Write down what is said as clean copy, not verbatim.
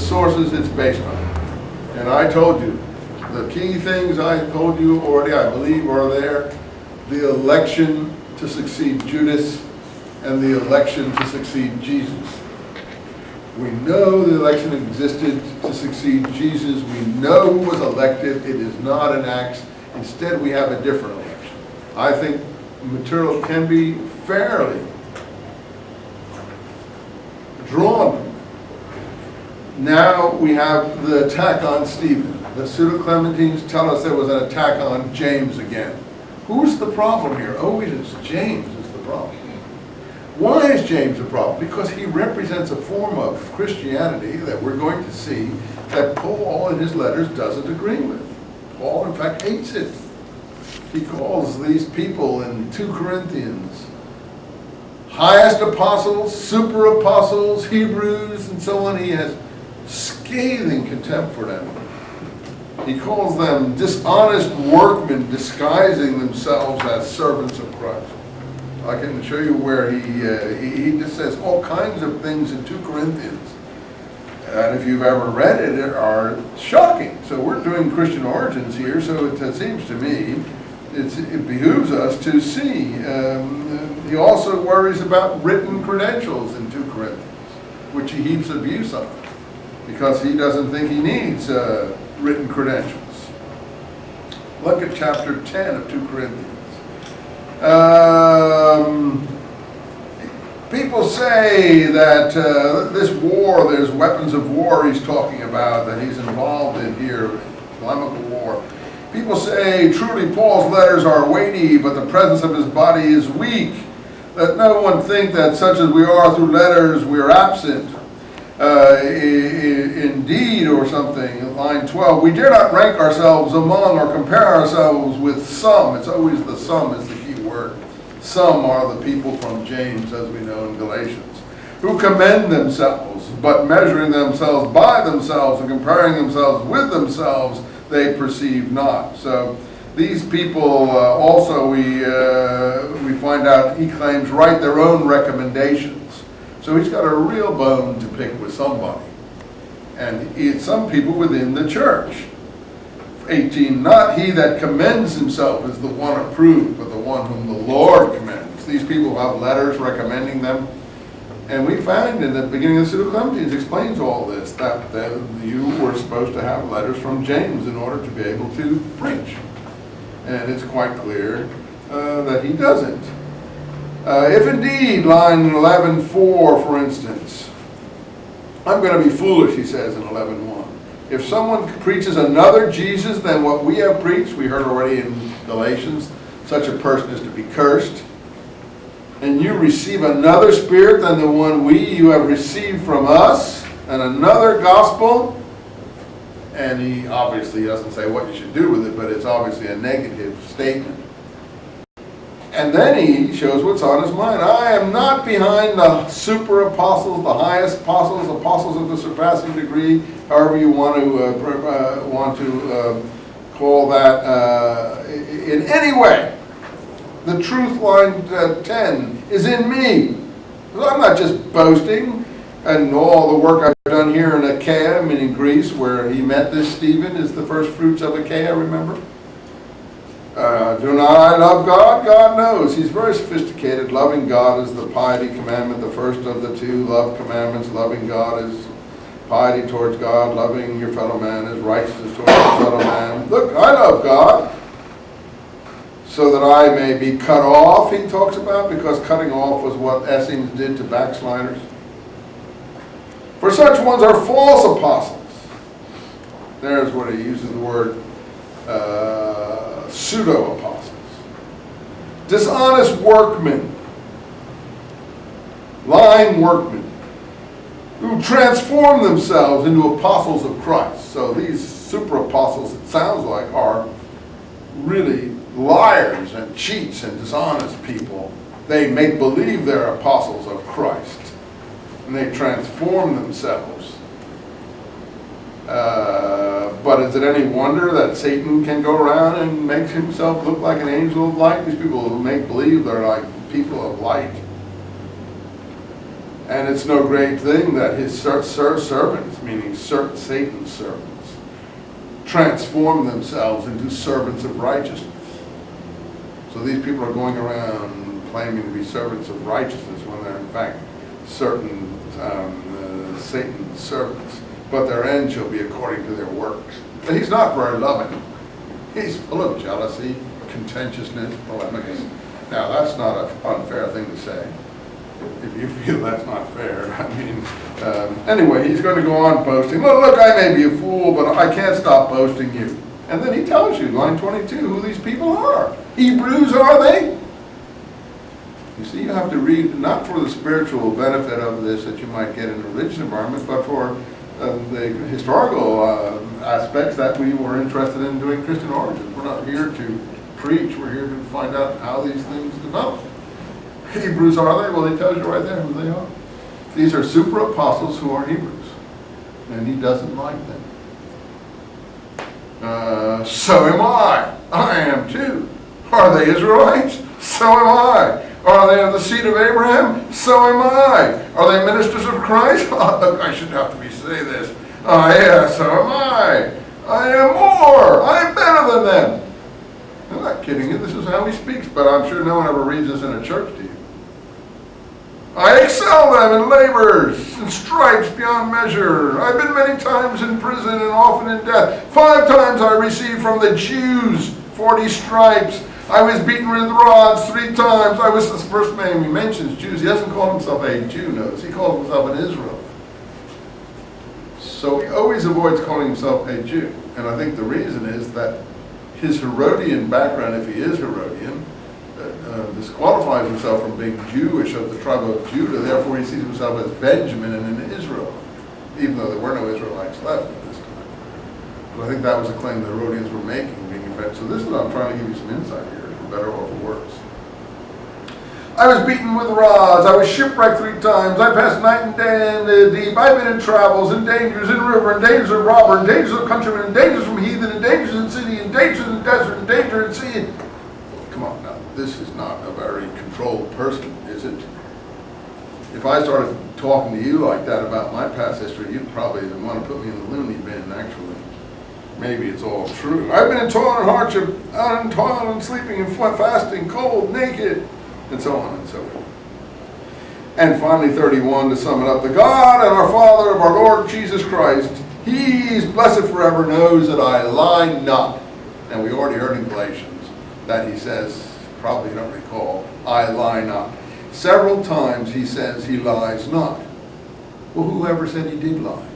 sources it's based on. And I told you, the key things I told you already, I believe, are there. The election to succeed Judas and the election to succeed Jesus. We know the election existed to succeed Jesus. We know who was elected. It is not an Acts. Instead, we have a different election. I think material can be fairly drawn from it. Now we have the attack on Stephen. The pseudo-Clementines tell us there was an attack on James again. Who's the problem here? Oh, it is James is the problem. Why is James the problem? Because he represents a form of Christianity that we're going to see that Paul in his letters doesn't agree with. Paul, in fact, hates it. He calls these people in 2 Corinthians highest apostles, super apostles, Hebrews, and so on. He has scathing contempt for them. He calls them dishonest workmen disguising themselves as servants of Christ. I can show you where he just says all kinds of things in 2 Corinthians. And if you've ever read it, are shocking. So we're doing Christian origins here, so it seems to me it behooves us to see. He also worries about written credentials in 2 Corinthians, which he heaps abuse on, because he doesn't think he needs written credentials. Look at chapter 10 of 2 Corinthians. People say that this war, there's weapons of war he's talking about that he's involved in here, polemical war. People say, truly Paul's letters are weighty, but the presence of his body is weak. Let no one think that such as we are through letters we are absent. Indeed, or something, line 12, we dare not rank ourselves among or compare ourselves with some. It's always the some is the key word. Some are the people from James, as we know in Galatians, who commend themselves, but measuring themselves by themselves and comparing themselves with themselves, they perceive not. So these people also, we find out he claims write their own recommendations. So he's got a real bone to pick with somebody. And it's some people within the church. 18, not he that commends himself is the one approved, but the one whom the Lord commends. These people have letters recommending them. And we find in the beginning of the Pseudo-Clementines explains all this, that you were supposed to have letters from James in order to be able to preach. And it's quite clear that he doesn't. If indeed, line 11:4, for instance, I'm going to be foolish, he says in 11:1. If someone preaches another Jesus than what we have preached, we heard already in Galatians, such a person is to be cursed. And you receive another spirit than the one you have received from us, and another gospel. And he obviously doesn't say what you should do with it, but it's obviously a negative statement. And then he shows what's on his mind. I am not behind the super apostles, the highest apostles, apostles of the surpassing degree, however you want to call that in any way. The truth, line 10, is in me. I'm not just boasting, and all the work I've done here in Achaia, meaning Greece, where he met this Stephen, is the first fruits of Achaia, remember? Do not I love God? God knows. He's very sophisticated. Loving God is the piety commandment, the first of the 2 love commandments. Loving God is piety towards God. Loving your fellow man is righteousness towards your fellow man. Look, I love God, so that I may be cut off, he talks about, because cutting off was what Essenes did to backsliders. For such ones are false apostles. There's where he uses the word pseudo-apostles. Dishonest workmen, lying workmen, who transform themselves into apostles of Christ. So these super apostles, it sounds like, are really liars and cheats and dishonest people. They make believe they're apostles of Christ, and they transform themselves. But is it any wonder that Satan can go around and make himself look like an angel of light? These people who make believe they're like people of light. And it's no great thing that his servants, meaning Satan's servants, transform themselves into servants of righteousness. So these people are going around claiming to be servants of righteousness when they're in fact certain Satan's servants. But their end shall be according to their works. But he's not very loving. He's full of jealousy, contentiousness, polemics. Now that's not an unfair thing to say. If you feel that's not fair, I mean, anyway, he's going to go on boasting. Look, I may be a fool, but I can't stop boasting you. And then he tells you, line 22, who these people are. Hebrews, are they? You see, you have to read, not for the spiritual benefit of this that you might get in a religious environment, but for the historical aspects that we were interested in doing Christian origins. We're not here to preach, we're here to find out how these things develop. Hebrews, are they? Well, he tells you right there who they are. These are super apostles who are Hebrews, and he doesn't like them. So am I. I am too. Are they Israelites? So am I. Are they of the seed of Abraham? So am I. Are they ministers of Christ? Look, I shouldn't have to say this. Yeah, so am I. I am more. I am better than them. I'm not kidding you. This is how he speaks, but I'm sure no one ever reads this in a church to you. I excel them in labors and stripes beyond measure. I've been many times in prison and often in death. 5 times I received from the Jews 40 stripes. I was beaten with rods 3 times. I was the first man he mentions Jews. He doesn't call himself a Jew, notice. He calls himself an Israelite. So he always avoids calling himself a Jew. And I think the reason is that his Herodian background, if he is Herodian, disqualifies himself from being Jewish of the tribe of Judah. Therefore, he sees himself as Benjamin and an Israelite, even though there were no Israelites left at this time. But I think that was a claim the Herodians were making, being in bed. So this is what I'm trying to give you some insight here, for better or for worse. I was beaten with rods. I was shipwrecked 3 times. I passed night and day in the deep. I've been in travels, in dangers, in river, in dangers of robber, in dangers of countrymen, in dangers from heathen, in dangers in city, in dangers in the desert, in danger in sea. Come on now, this is not a very controlled person, is it? If I started talking to you like that about my past history, you'd probably want to put me in the loony bin, actually. Maybe it's all true. I've been in toil and hardship, out in toil and sleeping and fasting, cold, naked, and so on and so forth. And finally, 31, to sum it up, the God and our Father of our Lord Jesus Christ, He's blessed forever, knows that I lie not. And we already heard in Galatians that he says, probably don't recall, I lie not. Several times he says he lies not. Well, whoever said he did lie?